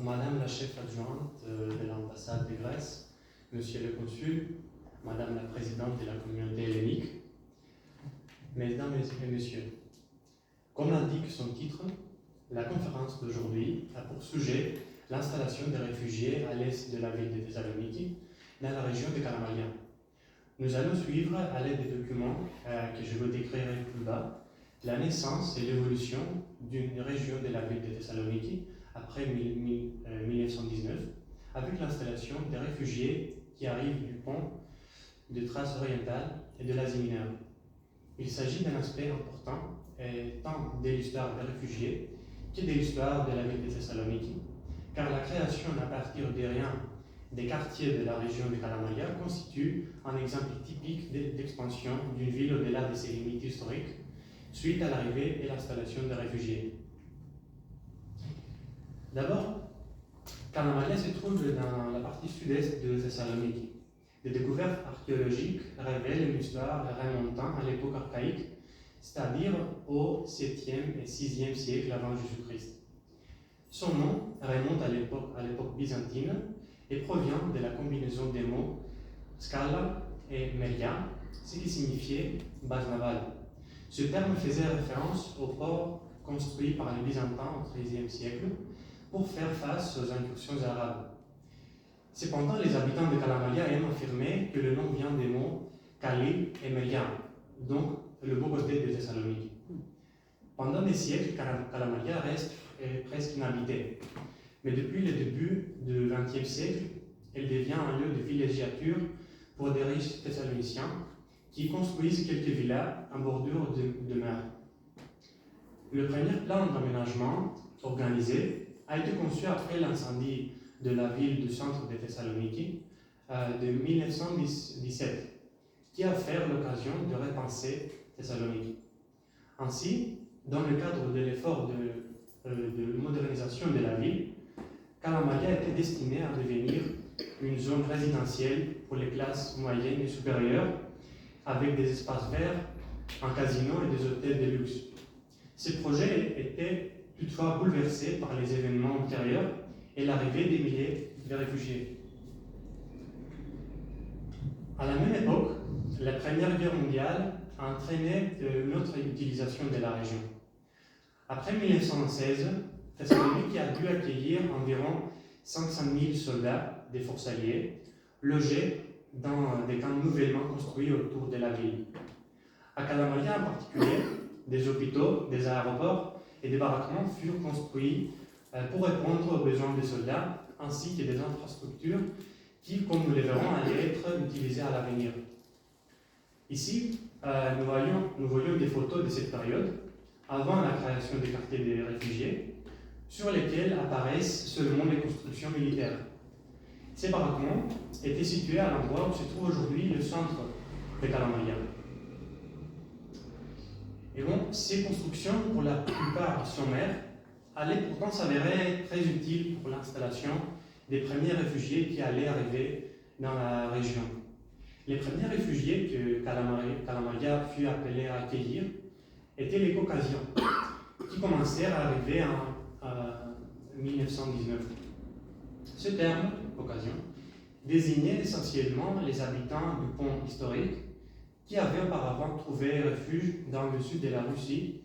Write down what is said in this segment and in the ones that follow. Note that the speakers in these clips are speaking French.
Madame la chef adjointe de l'ambassade de Grèce, Monsieur le consul, Madame la présidente de la communauté hellénique, Mesdames et Messieurs, comme l'indique son titre, la conférence d'aujourd'hui a pour sujet l'installation des réfugiés à l'est de la ville de Thessalonique, dans la région de Kalamalia. Nous allons suivre, à l'aide des documents que je vous décrirai plus bas, la naissance et l'évolution d'une région de la ville de Thessalonique après 1919, avec l'installation des réfugiés qui arrivent du pont de Thrace orientale et de l'Asie mineure. Il s'agit d'un aspect important, tant de l'histoire des réfugiés que de l'histoire de la ville de Thessalonique, car la création à partir de rien des quartiers de la région de Kalamalia constitue un exemple typique d'expansion d'une ville au-delà de ses limites historiques, suite à l'arrivée et l'installation des réfugiés. D'abord, Kalamalia se trouve dans la partie sud-est de Thessalonique. Des découvertes archéologiques révèlent une histoire remontant à l'époque archaïque, c'est-à-dire au 7e et 6e siècle avant Jésus-Christ. Son nom remonte à l'époque byzantine et provient de la combinaison des mots Scala et Melia, ce qui signifiait base navale. Ce terme faisait référence au port construit par les Byzantins au XIIIe siècle pour faire face aux incursions arabes. Cependant, les habitants de Kalamalia aiment affirmer que le nom vient des mots Kali et Melia, donc le beau côté de Thessalonique. Pendant des siècles, Kalamalia reste presque inhabitée. Mais depuis le début du XXe siècle, elle devient un lieu de villégiature pour des riches thessaloniciens qui construisent quelques villas en bordure de mer. Le premier plan d'aménagement organisé a été conçu après l'incendie de la ville du centre de Thessalonique de 1917, qui a offert l'occasion de repenser Thessalonique. Ainsi, dans le cadre de l'effort de modernisation de la ville, Kalamalia était destinée à devenir une zone résidentielle pour les classes moyennes et supérieures, avec des espaces verts, un casino et des hôtels de luxe. Ces projets étaient toutefois bouleversés par les événements antérieurs et l'arrivée des milliers de réfugiés. À la même époque, la Première Guerre mondiale a entraîné une autre utilisation de la région. Après 1916, Thessalonique a dû accueillir environ 500 000 soldats des forces alliées, logés dans des camps nouvellement construits autour de la ville. À Kalamalia en particulier, des hôpitaux, des aéroports et des baraquements furent construits pour répondre aux besoins des soldats, ainsi que des infrastructures qui, comme nous le verrons, allaient être utilisées à l'avenir. Ici, nous voyons des photos de cette période, avant la création des quartiers des réfugiés, sur lesquels apparaissent seulement les constructions militaires. Ces baraquements étaient situés à l'endroit où se trouve aujourd'hui le centre de Kalamalia. Et bon, ces constructions, pour la plupart sommaires, allaient pourtant s'avérer très utiles pour l'installation des premiers réfugiés qui allaient arriver dans la région. Les premiers réfugiés que Kalamalia fut appelé à accueillir étaient les Caucasiens, qui commencèrent à arriver en 1919. Ce terme, Caucasien, désignait essentiellement les habitants du pont historique qui avaient auparavant trouvé refuge dans le sud de la Russie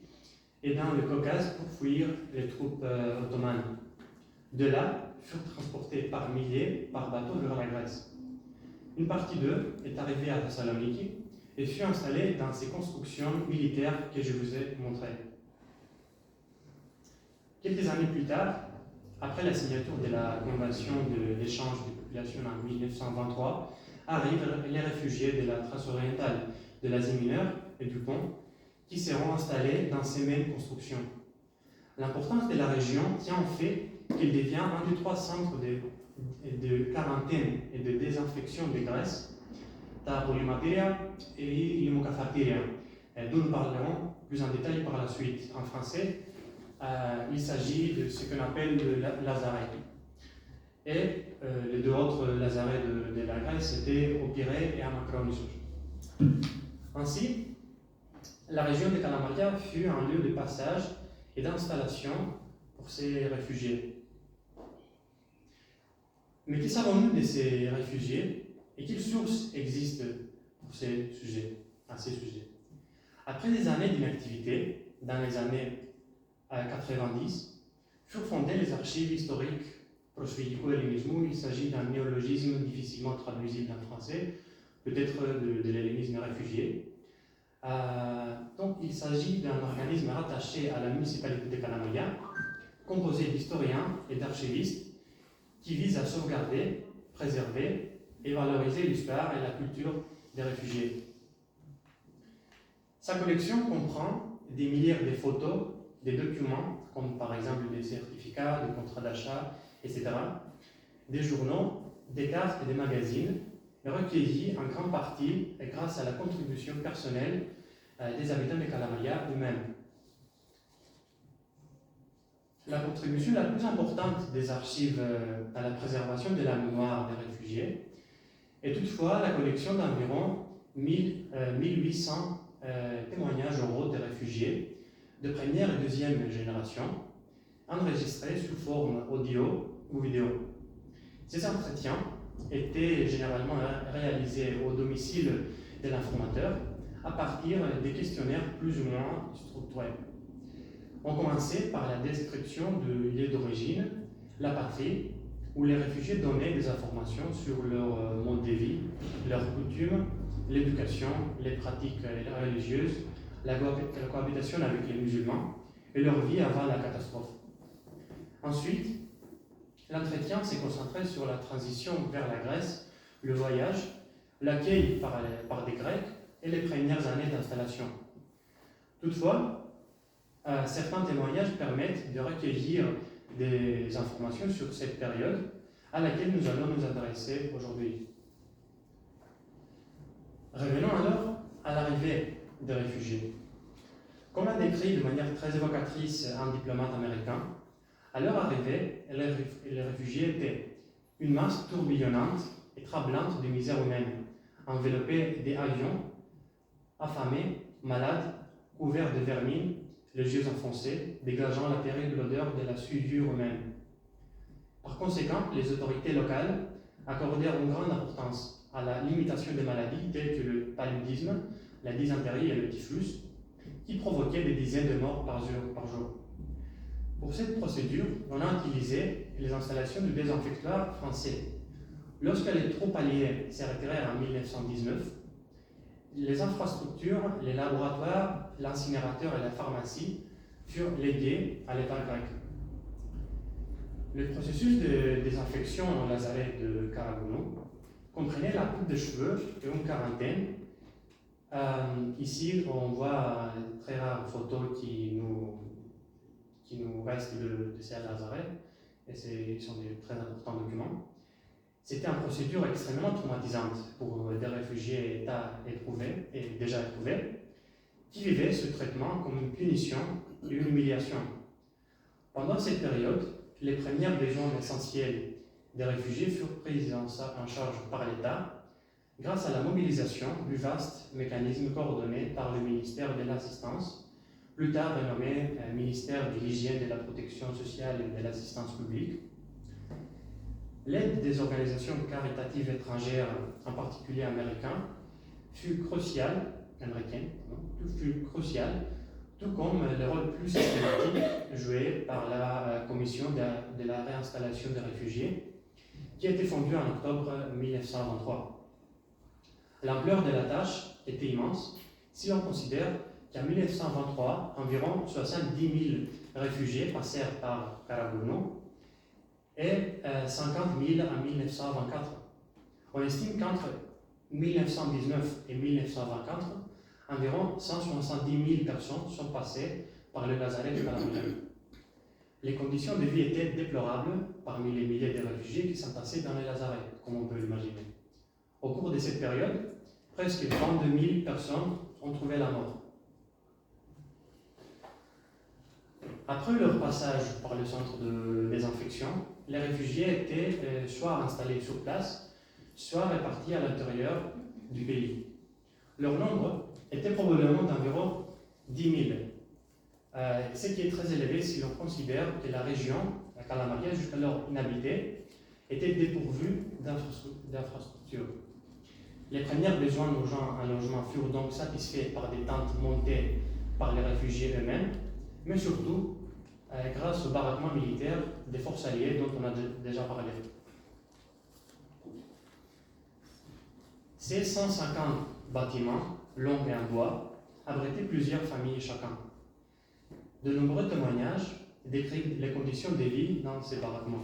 et dans le Caucase pour fuir les troupes ottomanes. De là, furent transportés par milliers par bateau vers la Grèce. Une partie d'eux est arrivée à Thessalonique et fut installée dans ces constructions militaires que je vous ai montrées. Quelques années plus tard, après la signature de la Convention d'échange des populations en 1923, arrivent les réfugiés de la Thrace orientale, de l'Asie mineure et du pont, qui seront installés dans ces mêmes constructions. L'importance de la région tient au fait qu'il devient un des 3 centres de quarantaine et de désinfection de Grèce, ta polymateria et l'imocafarteria, dont nous parlerons plus en détail par la suite. En français, il s'agit de ce qu'on appelle le lazaret. Et les deux autres lazarets de la Grèce étaient au Pirée et à Macronissos. Ainsi, la région de Kalamalia fut un lieu de passage et d'installation pour ces réfugiés. Mais que savons-nous de ces réfugiés et quelles sources existent pour à ces sujets? Après des années d'inactivité, dans les années 90, furent fondées les archives historiques prosvitico-hellénismo. Il s'agit d'un néologisme difficilement traduisible en français, peut-être de l'hellénisme réfugié. Donc il s'agit d'un organisme rattaché à la municipalité de Kalamaya, composé d'historiens et d'archivistes qui vise à sauvegarder, préserver et valoriser l'histoire et la culture des réfugiés. Sa collection comprend des milliers de photos, des documents, comme par exemple des certificats, des contrats d'achat, etc., des journaux, des cartes et des magazines, recueillis en grande partie grâce à la contribution personnelle des habitants de Kalamaya eux-mêmes. La contribution la plus importante des archives à la préservation de la mémoire des réfugiés est toutefois la collection d'environ 1800 témoignages oraux des réfugiés de première et deuxième génération, enregistrés sous forme audio ou vidéo. Ces entretiens étaient généralement réalisés au domicile de l'informateur à partir des questionnaires plus ou moins structurés. On commençait par la description de lieu d'origine, la patrie, où les réfugiés donnaient des informations sur leur mode de vie, leurs coutumes, l'éducation, les pratiques religieuses, la cohabitation avec les musulmans et leur vie avant la catastrophe. Ensuite, l'entretien s'est concentré sur la transition vers la Grèce, le voyage, l'accueil par des Grecs et les premières années d'installation. Toutefois, certains témoignages permettent de recueillir des informations sur cette période à laquelle nous allons nous adresser aujourd'hui. Revenons alors à l'arrivée des réfugiés. Comme l'a décrit de manière très évocatrice un diplomate américain, à leur arrivée, les réfugiés étaient une masse tourbillonnante et trablante de misère humaine, enveloppée des avions, affamés, malades, couverts de vermine, les yeux enfoncés, dégageant la terrible odeur de la souillure humaine. Par conséquent, les autorités locales accordèrent une grande importance à la limitation des maladies telles que le paludisme, la dysenterie et le typhus, qui provoquaient des dizaines de morts par jour. Pour cette procédure, on a utilisé les installations de désinfectoires français. Lorsque les troupes alliées se retirèrent en 1919, les infrastructures, les laboratoires, l'incinérateur et la pharmacie furent légués à l'État grec. Le processus de désinfection au lazaret de Karagounou comprenait la coupe de cheveux et une quarantaine. Ici, on voit une très rare photo qui nous reste de ces lazarets, et ce sont des très importants documents. C'était une procédure extrêmement traumatisante pour des réfugiés déjà éprouvés, qui vivaient ce traitement comme une punition et une humiliation. Pendant cette période, les premières besoins essentiels des réfugiés furent prises en charge par l'État grâce à la mobilisation du vaste mécanisme coordonné par le ministère de l'Assistance, plus tard renommé ministère de l'Hygiène, de la Protection sociale et de l'Assistance publique. L'aide des organisations caritatives étrangères, en particulier américaines, fut cruciale, tout comme le rôle plus systématique joué par la Commission de la réinstallation des réfugiés, qui a été fondue en octobre 1923. L'ampleur de la tâche était immense si l'on considère qu'en 1923, environ 70 000 réfugiés passèrent par Karagounou et 50 000 en 1924. On estime qu'entre 1919 et 1924, environ 170 000 personnes sont passées par le lazaret de Kalamaya. Les conditions de vie étaient déplorables parmi les milliers de réfugiés qui s'entassaient dans les lazarets, comme on peut l'imaginer. Au cours de cette période, presque 32 000 personnes ont trouvé la mort. Après leur passage par le centre de désinfection, les réfugiés étaient soit installés sur place, soit répartis à l'intérieur du pays. Leur nombre était probablement d'environ 10 000, ce qui est très élevé si l'on considère que la région, la Kalamaria, jusqu'alors inhabitée, étaient dépourvus d'infrastructures. Les premiers besoins urgents en logement furent donc satisfaits par des tentes montées par les réfugiés eux-mêmes, mais surtout grâce au baraquement militaire des forces alliées dont on a déjà parlé. Ces 150 bâtiments, longs et en bois, abritaient plusieurs familles chacun. De nombreux témoignages décrivent les conditions de vie dans ces baraquements.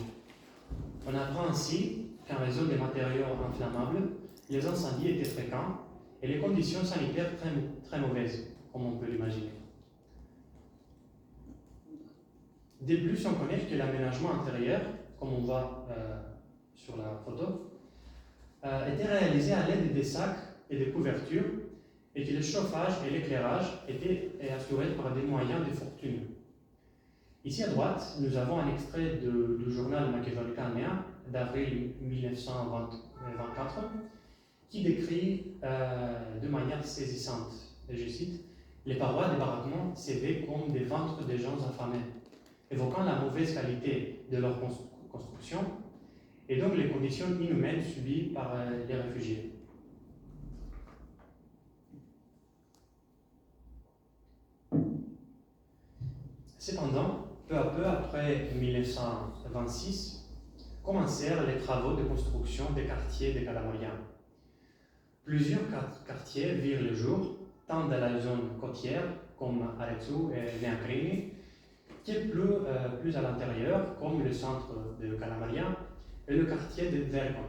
On apprend ainsi qu'en raison des matériaux inflammables, les incendies étaient fréquents et les conditions sanitaires très mauvaises, comme on peut l'imaginer. De plus, on connaît que l'aménagement intérieur, comme on voit sur la photo, était réalisé à l'aide des sacs et des couvertures, et que le chauffage et l'éclairage étaient assurés par des moyens de fortune. Ici à droite, nous avons un extrait du journal macédonien d'avril 1924 qui décrit de manière saisissante, et je cite, « Les parois des baraquements s'élevaient comme des ventres de gens affamés, évoquant la mauvaise qualité de leur construction et donc les conditions inhumaines subies par les réfugiés. » Cependant, peu à peu après 1926, commencèrent les travaux de construction des quartiers de Calamaria. Plusieurs quartiers virent le jour, tant dans la zone côtière, comme Arezzo et Neagreni, que plus à l'intérieur, comme le centre de Calamaria et le quartier de Vergon.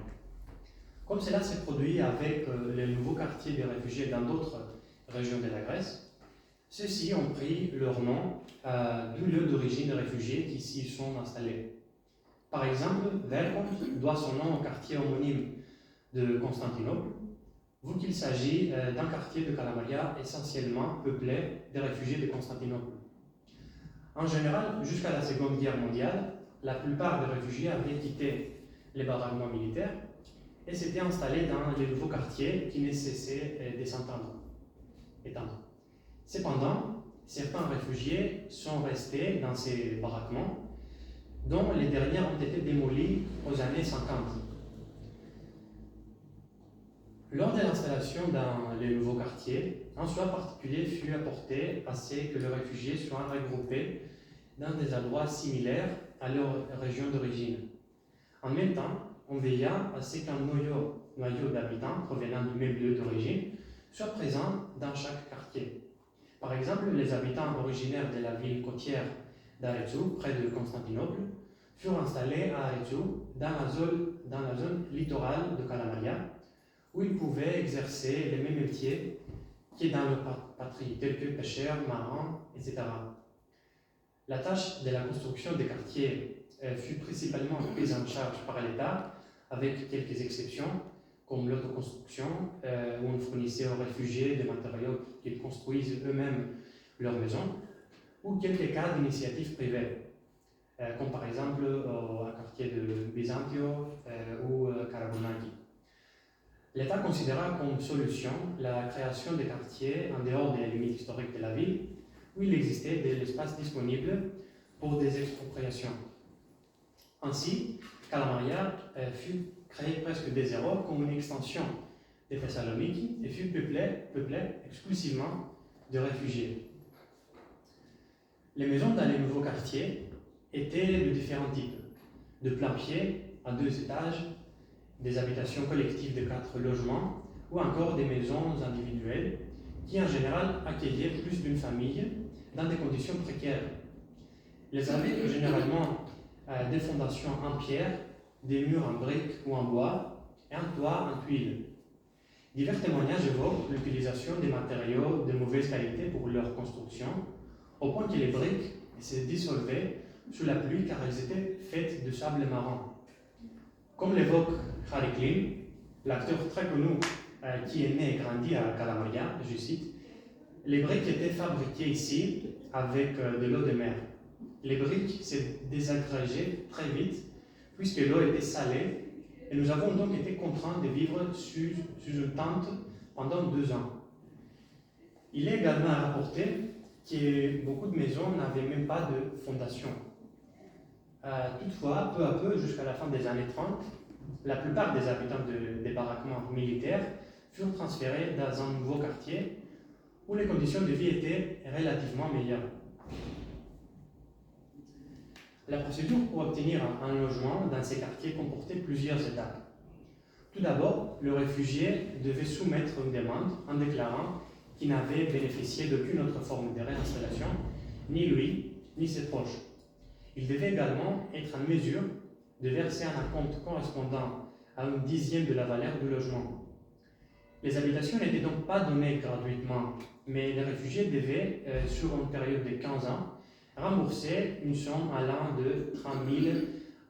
Comme cela s'est produit avec les nouveaux quartiers de réfugiés dans d'autres régions de la Grèce, ceux-ci ont pris leur nom du lieu d'origine des réfugiés qui s'y sont installés. Par exemple, Vergon doit son nom au quartier homonyme de Constantinople, vu qu'il s'agit d'un quartier de Calamaria essentiellement peuplé des réfugiés de Constantinople. En général, jusqu'à la Seconde Guerre mondiale, la plupart des réfugiés avaient quitté les baraquements militaires et s'étaient installés dans les nouveaux quartiers qui ne cessaient de s'étendre. Cependant, certains réfugiés sont restés dans ces baraquements, dont les derniers ont été démolis aux années 50. Lors de l'installation dans les nouveaux quartiers, un soin particulier fut apporté à ce que les réfugiés soient regroupés dans des endroits similaires à leur région d'origine. En même temps, on veilla à ce qu'un noyau d'habitants provenant du même lieu d'origine soit présent dans chaque quartier. Par exemple, les habitants originaires de la ville côtière d'Arezzo, près de Constantinople, furent installés à Arezzo dans la zone littorale de Calamaria, où ils pouvaient exercer les mêmes métiers que dans leur patrie, tels que pêcheurs, marins, etc. La tâche de la construction des quartiers fut principalement prise en charge par l'État, avec quelques exceptions, comme l'autoconstruction, où on fournissait aux réfugiés des matériaux qu'ils construisent eux-mêmes leurs maisons, ou quelques cas d'initiatives privées, comme par exemple au quartier de Bisantio ou Caragonaghi. L'État considéra comme solution la création des quartiers en dehors des limites historiques de la ville, où il existait de l'espace disponible pour des expropriations. Ainsi, Calamaria fut créé presque de zéro comme une extension de Thessalonique et fut peuplé exclusivement de réfugiés. Les maisons dans les nouveaux quartiers étaient de différents types, de plain-pied à 2 étages, des habitations collectives de 4 logements ou encore des maisons individuelles qui en général accueillaient plus d'une famille dans des conditions précaires. Les avaient généralement des fondations en pierre, des murs en briques ou en bois et un toit en tuiles. Divers témoignages évoquent l'utilisation des matériaux de mauvaise qualité pour leur construction, au point que les briques se dissolvaient sous la pluie car elles étaient faites de sable marron. Comme l'évoque Harry Klein, l'acteur très connu qui est né et grandi à Calamaria, je cite, « Les briques étaient fabriquées ici avec de l'eau de mer. Les briques se désagrégeaient très vite puisque l'eau était salée et nous avons donc été contraints de vivre sous une tente pendant 2 ans. » Il est également rapporté que beaucoup de maisons n'avaient même pas de fondation. Toutefois, peu à peu, jusqu'à la fin des années 30, la plupart des habitants des baraquements militaires furent transférés dans un nouveau quartier où les conditions de vie étaient relativement meilleures. La procédure pour obtenir un logement dans ces quartiers comportait plusieurs étapes. Tout d'abord, le réfugié devait soumettre une demande en déclarant qu'il n'avait bénéficié d'aucune autre forme de réinstallation, ni lui, ni ses proches. Il devait également être en mesure de verser un acompte correspondant à une dixième de la valeur du logement. Les habitations n'étaient donc pas données gratuitement, mais les réfugiés devaient, sur une période de 15 ans, rembourser une somme allant de 30 000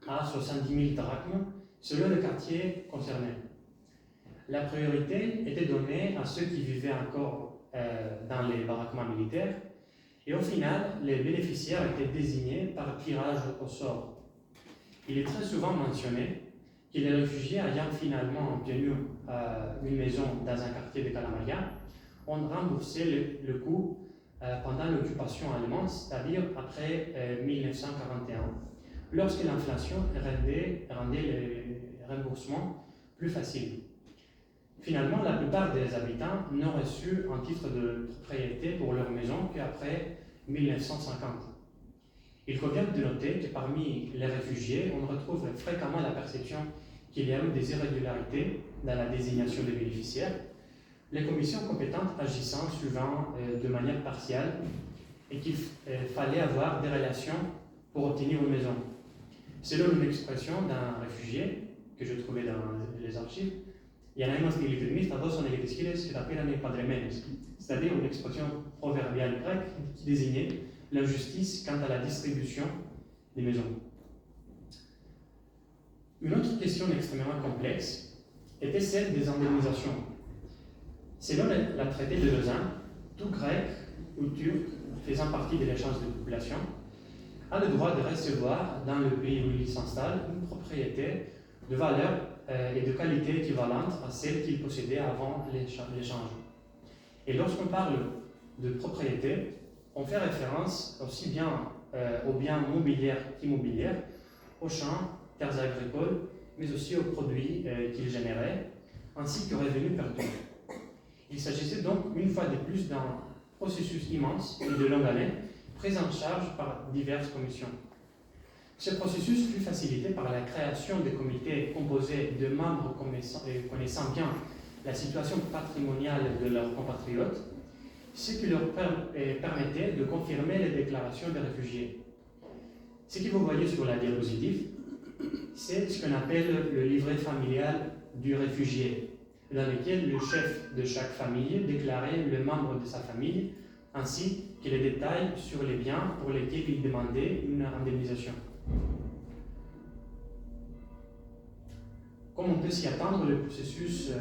à 70 000 drachmes selon le quartier concerné. La priorité était donnée à ceux qui vivaient encore dans les baraquements militaires, et au final, les bénéficiaires étaient désignés par tirage au sort. Il est très souvent mentionné que les réfugiés ayant finalement obtenu une maison dans un quartier de Kalamaya ont remboursé le coût pendant l'occupation allemande, c'est-à-dire après 1941, lorsque l'inflation rendait les remboursements plus faciles. Finalement, la plupart des habitants n'ont reçu un titre de propriété pour leur maison qu'après 1950. Il convient de noter que parmi les réfugiés, on retrouve fréquemment la perception qu'il y a eu des irrégularités dans la désignation des bénéficiaires, les commissions compétentes agissant souvent de manière partielle et qu'il fallait avoir des relations pour obtenir une maison. Selon une expression d'un réfugié que je trouvais dans les archives, c'est-à-dire une expression proverbiale grecque qui désignait l'injustice quant à la distribution des maisons. Une autre question extrêmement complexe était celle des indemnisations. Selon le traité de Lausanne, tout grec ou turc faisant partie de l'échange de population a le droit de recevoir dans le pays où il s'installe une propriété de valeur et de qualité équivalente à celle qu'il possédait avant l'échange. Et lorsqu'on parle de propriété, on fait référence aussi bien aux biens mobiliers qu'immobiliers, aux champs, terres agricoles, mais aussi aux produits qu'ils généraient, ainsi qu'aux revenus perdus. Il s'agissait donc une fois de plus d'un processus immense et de longue haleine, pris en charge par diverses commissions. Ce processus fut facilité par la création de comités composés de membres connaissant bien la situation patrimoniale de leurs compatriotes, ce qui leur permettait de confirmer les déclarations des réfugiés. Ce que vous voyez sur la diapositive, c'est ce qu'on appelle le livret familial du réfugié, dans lequel le chef de chaque famille déclarait le membre de sa famille, ainsi que les détails sur les biens pour lesquels il demandait une indemnisation. Comme on peut s'y attendre, le processus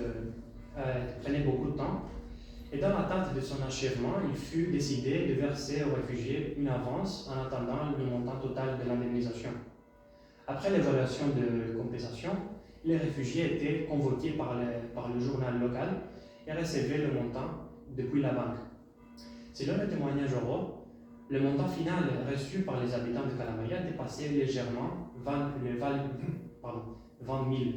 prenait beaucoup de temps, et dans l'attente de son achèvement, il fut décidé de verser aux réfugiés une avance en attendant le montant total de l'indemnisation. Après l'évaluation de compensation, les réfugiés étaient convoqués par le journal local et recevaient le montant depuis la banque. Selon le témoignage oraux, le montant final reçu par les habitants de Kalamaya dépassait légèrement 20 000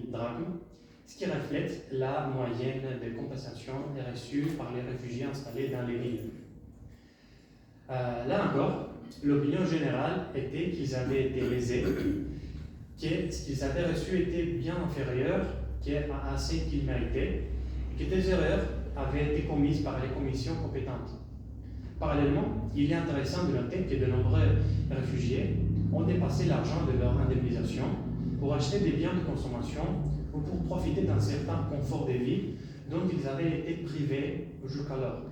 drachmes, ce qui reflète la moyenne de compensation reçue par les réfugiés installés dans les villes. Là encore, l'opinion générale était qu'ils avaient été lésés, que ce qu'ils avaient reçu était bien inférieur à ce qu'ils méritaient, et que des erreurs avaient été commises par les commissions compétentes. Parallèlement, il est intéressant de noter que de nombreux réfugiés ont dépassé l'argent de leur indemnisation pour acheter des biens de consommation ou pour profiter d'un certain confort de vie dont ils avaient été privés jusqu'alors.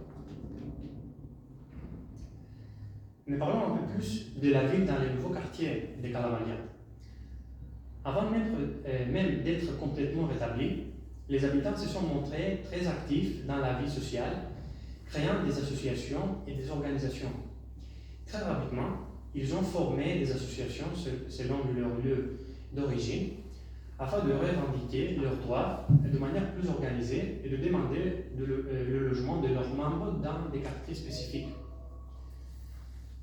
Mais parlons un peu plus de la vie dans les nouveaux quartiers de Kalamaya. Avant même d'être complètement rétablis, les habitants se sont montrés très actifs dans la vie sociale, créant des associations et des organisations. Très rapidement, ils ont formé des associations selon leur lieu d'origine, afin de revendiquer leurs droits de manière plus organisée et de demander le logement de leurs membres dans des quartiers spécifiques.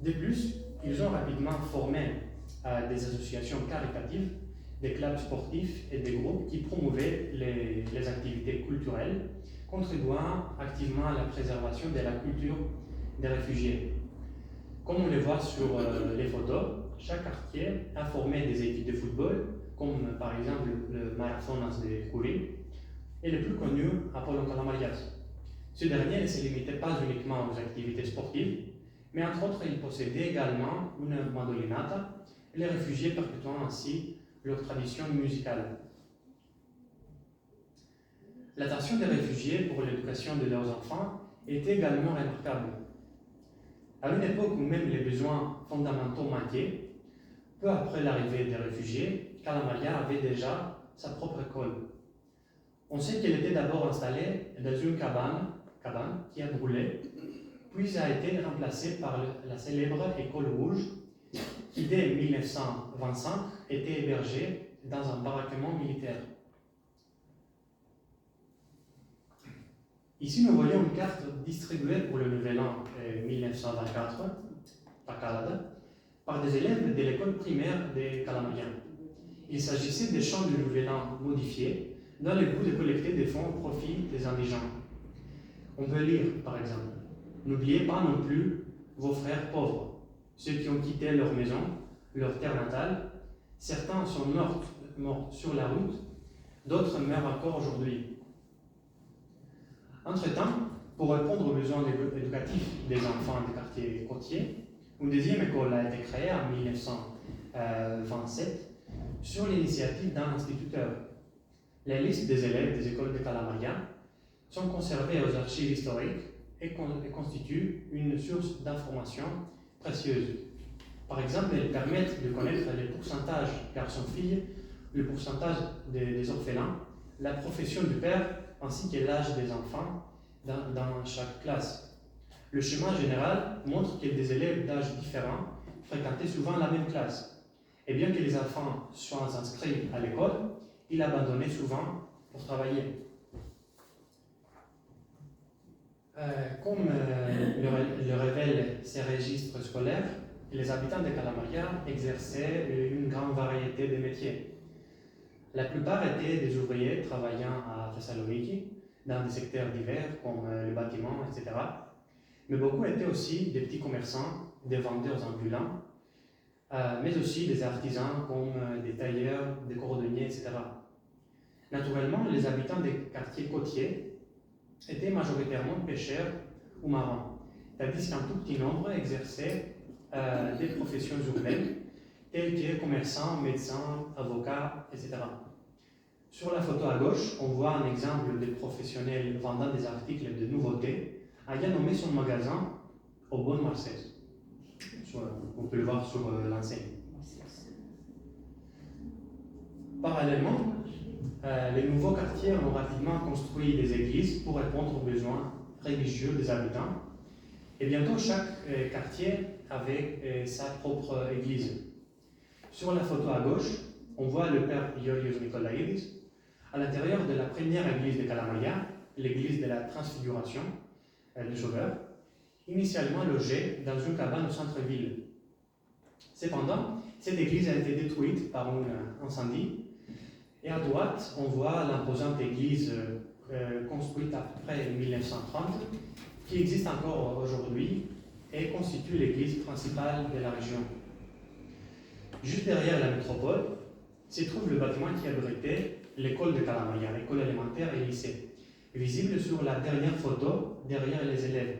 De plus, ils ont rapidement formé des associations caritatives, des clubs sportifs et des groupes qui promouvaient les activités culturelles, contribuant activement à la préservation de la culture des réfugiés. Comme on le voit sur les photos, chaque quartier a formé des équipes de football, comme par exemple le Marathoners de Kouril, et le plus connu, Apollon Kalamarias. Ce dernier ne se limitait pas uniquement aux activités sportives, mais entre autres, il possédait également une mandolinata, les réfugiés perpétuant ainsi leur tradition musicale. L'attention des réfugiés pour l'éducation de leurs enfants était également remarquable. À une époque où même les besoins fondamentaux manquaient, peu après l'arrivée des réfugiés, Kalamaria avait déjà sa propre école. On sait qu'elle était d'abord installée dans une cabane qui a brûlé, puis a été remplacée par la célèbre École Rouge, qui dès 1925 était hébergée dans un baraquement militaire. Ici, nous voyons une carte distribuée pour le nouvel an 1924 à Calada par des élèves de l'école primaire des Kalamariens. Il s'agissait des chants du nouvel an modifiés dans le but de collecter des fonds au profit des indigents. On peut lire, par exemple, « N'oubliez pas non plus vos frères pauvres, ceux qui ont quitté leur maison, leur terre natale. Certains sont morts sur la route, d'autres meurent encore aujourd'hui. » Entre-temps, pour répondre aux besoins éducatifs des enfants des quartiers côtiers, une deuxième école a été créée en 1927 sur l'initiative d'un instituteur. Les listes des élèves des écoles de Kalamaria sont conservées aux archives historiques et constituent une source d'information précieuse. Par exemple, elles permettent de connaître les pourcentages garçons-filles, le pourcentage des orphelins, la profession du père ainsi que l'âge des enfants dans chaque classe. Le schéma général montre que des élèves d'âge différents fréquentaient souvent la même classe. Et bien que les enfants soient inscrits à l'école, ils abandonnaient souvent pour travailler. Comme le révèlent ces registres scolaires, les habitants de Kalamaria exerçaient une grande variété de métiers. La plupart étaient des ouvriers travaillant à Thessaloniki, dans des secteurs divers comme le bâtiment, etc. Mais beaucoup étaient aussi des petits commerçants, des vendeurs ambulants, mais aussi des artisans comme des tailleurs, des cordonniers, etc. Naturellement, les habitants des quartiers côtiers étaient majoritairement pêcheurs ou marins, tandis qu'un tout petit nombre exerçait des professions urbaines, tels que commerçants, médecins, avocats, etc. Sur la photo à gauche, on voit un exemple de professionnel vendant des articles de nouveautés ayant nommé son magasin au Bon Marseille. On peut le voir sur l'enseigne. Parallèlement, les nouveaux quartiers ont rapidement construit des églises pour répondre aux besoins religieux des habitants. Et bientôt, chaque quartier avait sa propre église. Sur la photo à gauche, on voit le père Iorios Nikolaïdis à l'intérieur de la première église de Kalamaria, l'église de la Transfiguration du Sauveur, initialement logée dans une cabane au centre-ville. Cependant, cette église a été détruite par un incendie, et à droite, on voit l'imposante église construite après 1930, qui existe encore aujourd'hui et constitue l'église principale de la région. Juste derrière la métropole se trouve le bâtiment qui abritait l'école de Kalamaria, l'école élémentaire et lycée, visible sur la dernière photo derrière les élèves.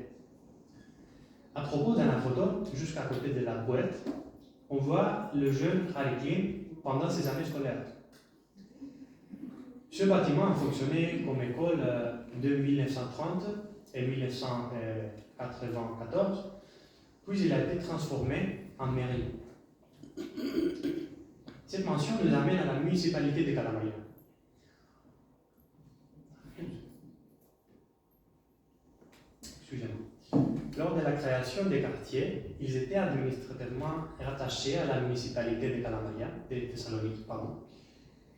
À propos de la photo, jusqu'à côté de la boîte, on voit le jeune Harikin pendant ses années scolaires. Ce bâtiment a fonctionné comme école de 1930 et 1994, puis il a été transformé en mairie. Cette mention nous amène à la municipalité de Kalamaria. Excusez-moi. Lors de la création des quartiers, ils étaient administrativement rattachés à la municipalité de Kalamaria, de Thessalonique,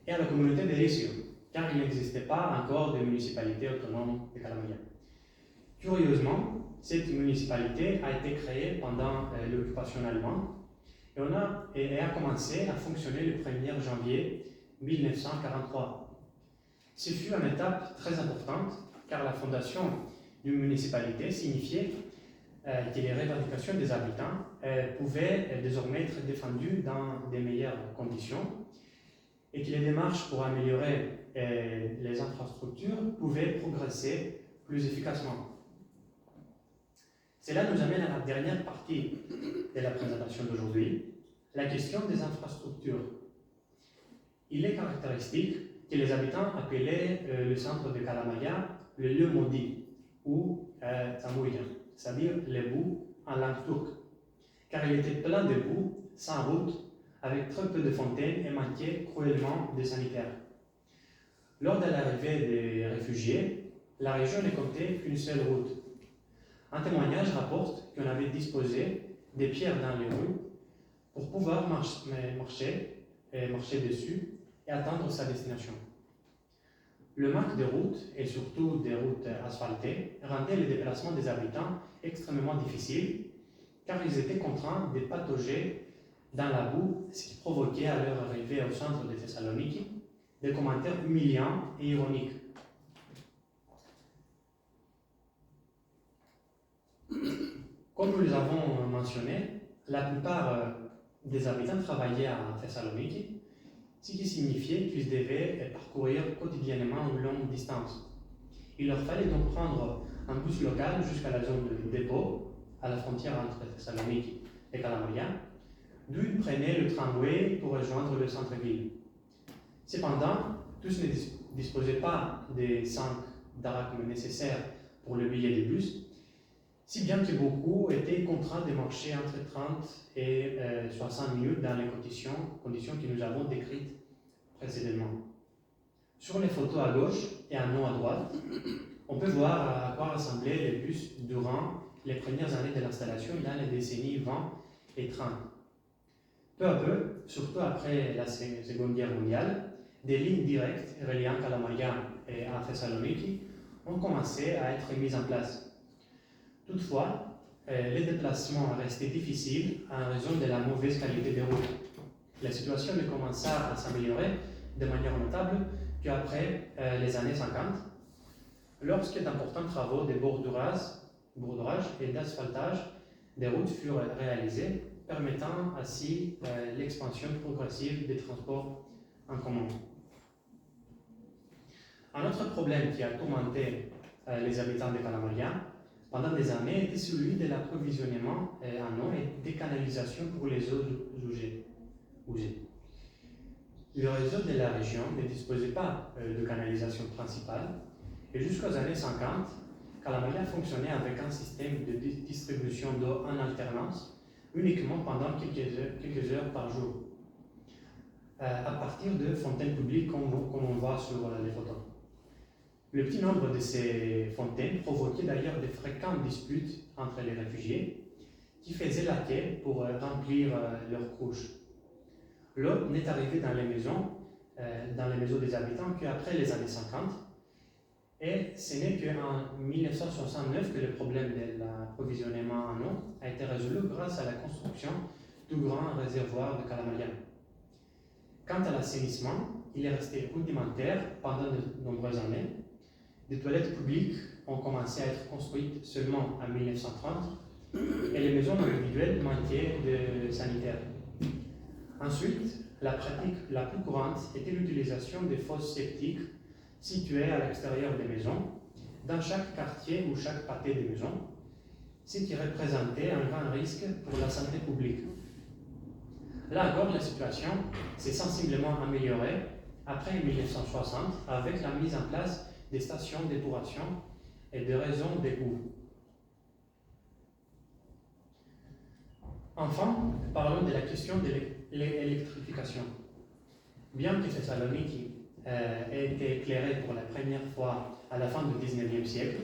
et à la communauté de Rissio, car il n'existait pas encore de municipalité autonome de Kalamaria. Curieusement, cette municipalité a été créée pendant l'occupation allemande et a commencé à fonctionner le 1er janvier 1943. Ce fut une étape très importante car la fondation d'une municipalité signifiait que les revendications des habitants pouvaient désormais être défendues dans de meilleures conditions et que les démarches pour améliorer les infrastructures pouvaient progresser plus efficacement. Cela nous amène à la dernière partie de la présentation d'aujourd'hui, la question des infrastructures. Il est caractéristique que les habitants appelaient le centre de Kalamaya le lieu maudit ou Tamouya, c'est-à-dire les boues en langue turque, car il était plein de boue, sans route, avec très peu de fontaines et manquait cruellement de sanitaires. Lors de l'arrivée des réfugiés, la région ne comptait qu'une seule route. Un témoignage rapporte qu'on avait disposé des pierres dans les rues pour pouvoir marcher dessus et atteindre sa destination. Le manque de routes, et surtout des routes asphaltées, rendait le déplacement des habitants extrêmement difficile, car ils étaient contraints de patauger dans la boue, ce qui provoquait à leur arrivée au centre de Thessalonique des commentaires humiliants et ironiques. Comme nous l'avons mentionné, la plupart des habitants travaillaient à Thessalonique, ce qui signifiait qu'ils devaient parcourir quotidiennement une longue distance. Il leur fallait donc prendre un bus local jusqu'à la zone de dépôt, à la frontière entre Thessalonique et Kalamaya, d'où ils prenaient le tramway pour rejoindre le centre-ville. Cependant, tous ne disposaient pas des 5 drachmes nécessaires pour le billet de bus, si bien que beaucoup étaient contraints de marcher entre 30 et 60 minutes dans les conditions que nous avons décrites précédemment. Sur les photos à gauche et en haut à droite, on peut voir à quoi ressemblaient les bus durant les premières années de l'installation dans les décennies 20 et 30. Peu à peu, surtout après la Seconde Guerre mondiale, des lignes directes reliant Kalamaya et à Thessaloniki ont commencé à être mises en place. Toutefois, les déplacements restaient difficiles en raison de la mauvaise qualité des routes. La situation ne commença à s'améliorer de manière notable qu'après les années 50, lorsque d'importants travaux de bordurage et d'asphaltage des routes furent réalisés, permettant ainsi l'expansion progressive des transports en commun. Un autre problème qui a tourmenté les habitants de Kalamaya pendant des années était celui de l'approvisionnement en eau et des canalisations pour les eaux usées. Le réseau de la région ne disposait pas de canalisation principale et jusqu'aux années 50, Kalamaya fonctionnait avec un système de distribution d'eau en alternance uniquement pendant quelques heures par jour, à partir de fontaines publiques comme on voit sur les photos. Le petit nombre de ces fontaines provoquait d'ailleurs de fréquentes disputes entre les réfugiés qui faisaient la quai pour remplir leurs couches. L'eau n'est arrivée dans les maisons des habitants qu'après les années 50, et ce n'est qu'en 1969 que le problème de l'approvisionnement en eau a été résolu grâce à la construction du grand réservoir de Kalamaya. Quant à l'assainissement, il est resté rudimentaire pendant de nombreuses années. Des toilettes publiques ont commencé à être construites seulement en 1930 et les maisons individuelles manquaient de sanitaires. Ensuite, la pratique la plus courante était l'utilisation des fosses septiques situées à l'extérieur des maisons, dans chaque quartier ou chaque pâté des maisons, ce qui représentait un grand risque pour la santé publique. Là encore, la situation s'est sensiblement améliorée après 1960 avec la mise en place des stations d'épuration et de réseaux d'égouts. Enfin, parlons de la question de l'électrification. Bien que Thessaloniki ait été éclairée pour la première fois à la fin du XIXe siècle,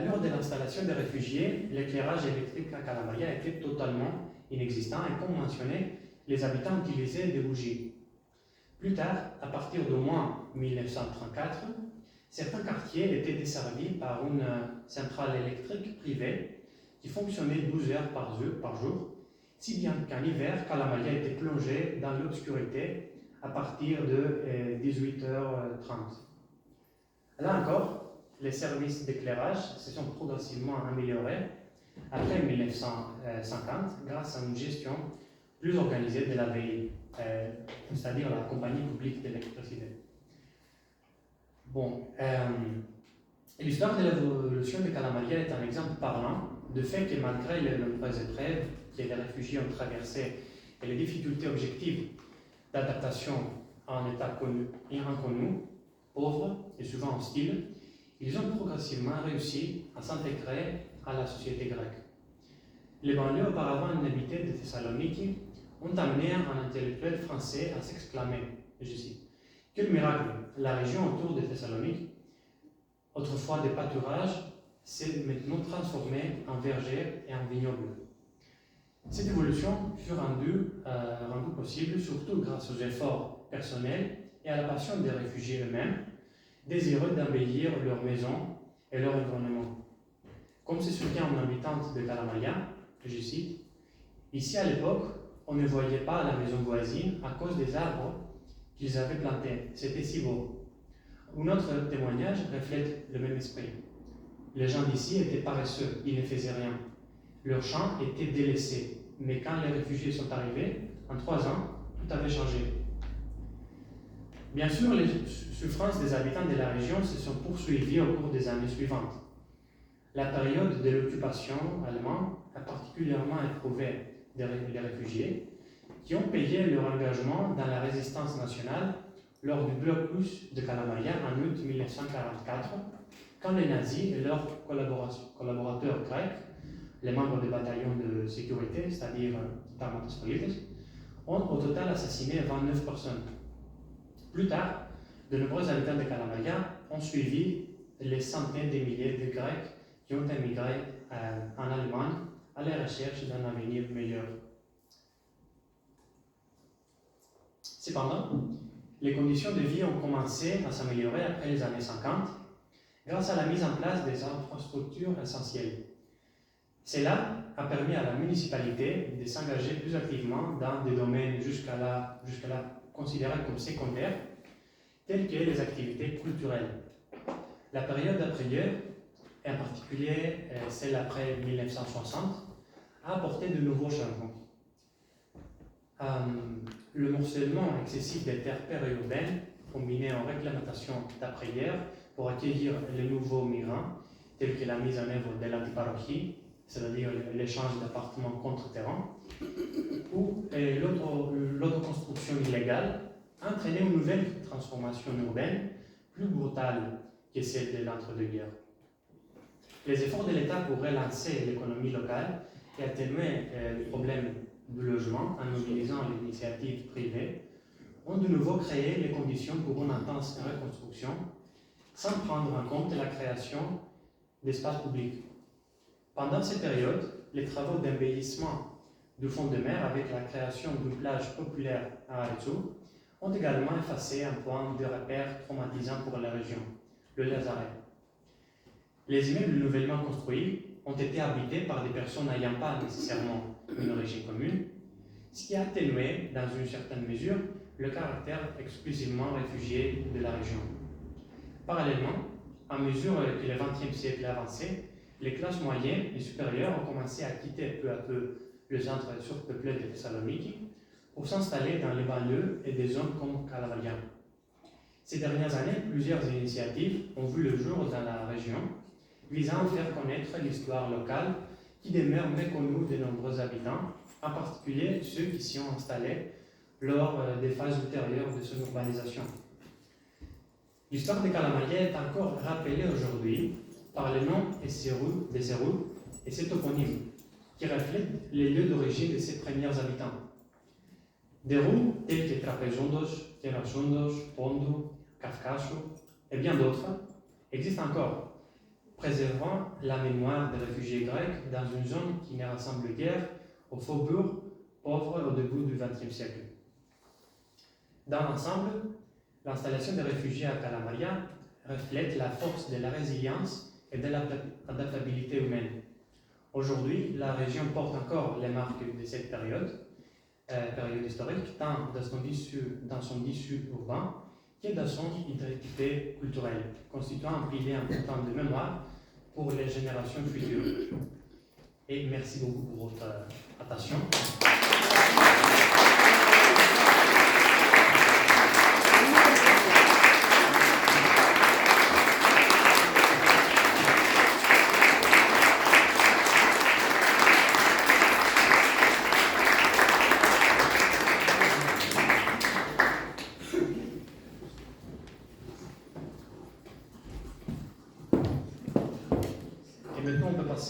lors de l'installation des réfugiés, l'éclairage électrique à Kalamaya était totalement inexistant et comme mentionné, les habitants utilisaient des bougies. Plus tard, à partir d'au moins 1934, certains quartiers étaient desservis par une centrale électrique privée qui fonctionnait 12 heures par jour si bien qu'en hiver, Kalamaria était plongée dans l'obscurité à partir de 18h30. Là encore, les services d'éclairage se sont progressivement améliorés après 1950 grâce à une gestion plus organisée de la veille, c'est-à-dire la compagnie publique d'électricité. Bon, l'histoire de l'évolution de Kalamaria est un exemple parlant du fait que malgré les nombreuses épreuves que les réfugiés ont traversées et les difficultés objectives d'adaptation à un état connu et inconnu, pauvre et souvent hostile, ils ont progressivement réussi à s'intégrer à la société grecque. Les banlieues auparavant inhabitées de Thessalonique ont amené un intellectuel français à s'exclamer, je cite, « Quel miracle! La région autour de Thessalonique, autrefois des pâturages, s'est maintenant transformée en verger et en vignoble. » Cette évolution fut rendue possible surtout grâce aux efforts personnels et à la passion des réfugiés eux-mêmes, désireux d'embellir leur maison et leur environnement. Comme se souvient une habitante de Kalamaria, je cite, « Ici à l'époque, on ne voyait pas la maison voisine à cause des arbres qu'ils avaient plantés. C'était si beau. » Un autre témoignage reflète le même esprit. Les gens d'ici étaient paresseux, ils ne faisaient rien. Leurs champs étaient délaissés, mais quand les réfugiés sont arrivés, en 3 ans, tout avait changé. Bien sûr, les souffrances des habitants de la région se sont poursuivies au cours des années suivantes. La période de l'occupation allemande a particulièrement éprouvé les réfugiés qui ont payé leur engagement dans la résistance nationale lors du blocus de Kalamaria en août 1944, quand les nazis et leurs collaborateurs grecs, les membres des bataillons de sécurité, c'est-à-dire Thermatos Politis, ont au total assassiné 29 personnes. Plus tard, de nombreux habitants de Kalamaria ont suivi les centaines de milliers de Grecs qui ont émigré en Allemagne à la recherche d'un avenir meilleur. Cependant, les conditions de vie ont commencé à s'améliorer après les années 50 grâce à la mise en place des infrastructures essentielles. Cela a permis à la municipalité de s'engager plus activement dans des domaines jusqu'à-là considérés comme secondaires, tels que les activités culturelles. La période d'après-guerre, et en particulier celle après 1960, a apporté de nouveaux changements. Le morcellement excessif des terres périurbaines, combiné en réglementation d'après-guerre pour accueillir les nouveaux migrants, tels que la mise en œuvre de l'antiparochie, c'est-à-dire l'échange d'appartements contre terrain, ou l'autoconstruction illégale, a entraîné une nouvelle transformation urbaine plus brutale que celle de l'entre-deux-guerres. Les efforts de l'État pour relancer l'économie locale et atténuer le problème du logement en mobilisant l'initiative privée ont de nouveau créé les conditions pour une intense reconstruction sans prendre en compte la création d'espaces publics. Pendant cette période, les travaux d'embellissement du fond de mer avec la création d'une plage populaire à Arezzo ont également effacé un point de repère traumatisant pour la région, le lazaret. Les immeubles nouvellement construits ont été habités par des personnes n'ayant pas nécessairement une origine commune, ce qui a atténué, dans une certaine mesure, le caractère exclusivement réfugié de la région. Parallèlement, à mesure que le XXe siècle avançait, les classes moyennes et supérieures ont commencé à quitter peu à peu le centre surpeuplé de Thessalonique pour s'installer dans les banlieues et des zones comme Kalamaria. Ces dernières années, plusieurs initiatives ont vu le jour dans la région, visant à faire connaître l'histoire locale qui demeure méconnue de nombreux habitants, en particulier ceux qui s'y ont installés lors des phases ultérieures de son urbanisation. L'histoire de Kalamaria est encore rappelée aujourd'hui par le nom des Zerou et ses toponymes, qui reflètent les lieux d'origine de ses premiers habitants. Des rues telles que Trapezondos, Terrasondos, Pondo, Kafkasu et bien d'autres existent encore, préservant la mémoire des réfugiés grecs dans une zone qui ne ressemble guère aux faubourgs pauvres au début du XXe siècle. Dans l'ensemble, l'installation des réfugiés à Kalamaria reflète la force de la résilience et de l'adaptabilité humaine. Aujourd'hui, la région porte encore les marques de cette période historique, tant dans son tissu urbain que dans son identité culturelle, constituant un pilier important de mémoire pour les générations futures. Et merci beaucoup pour votre attention.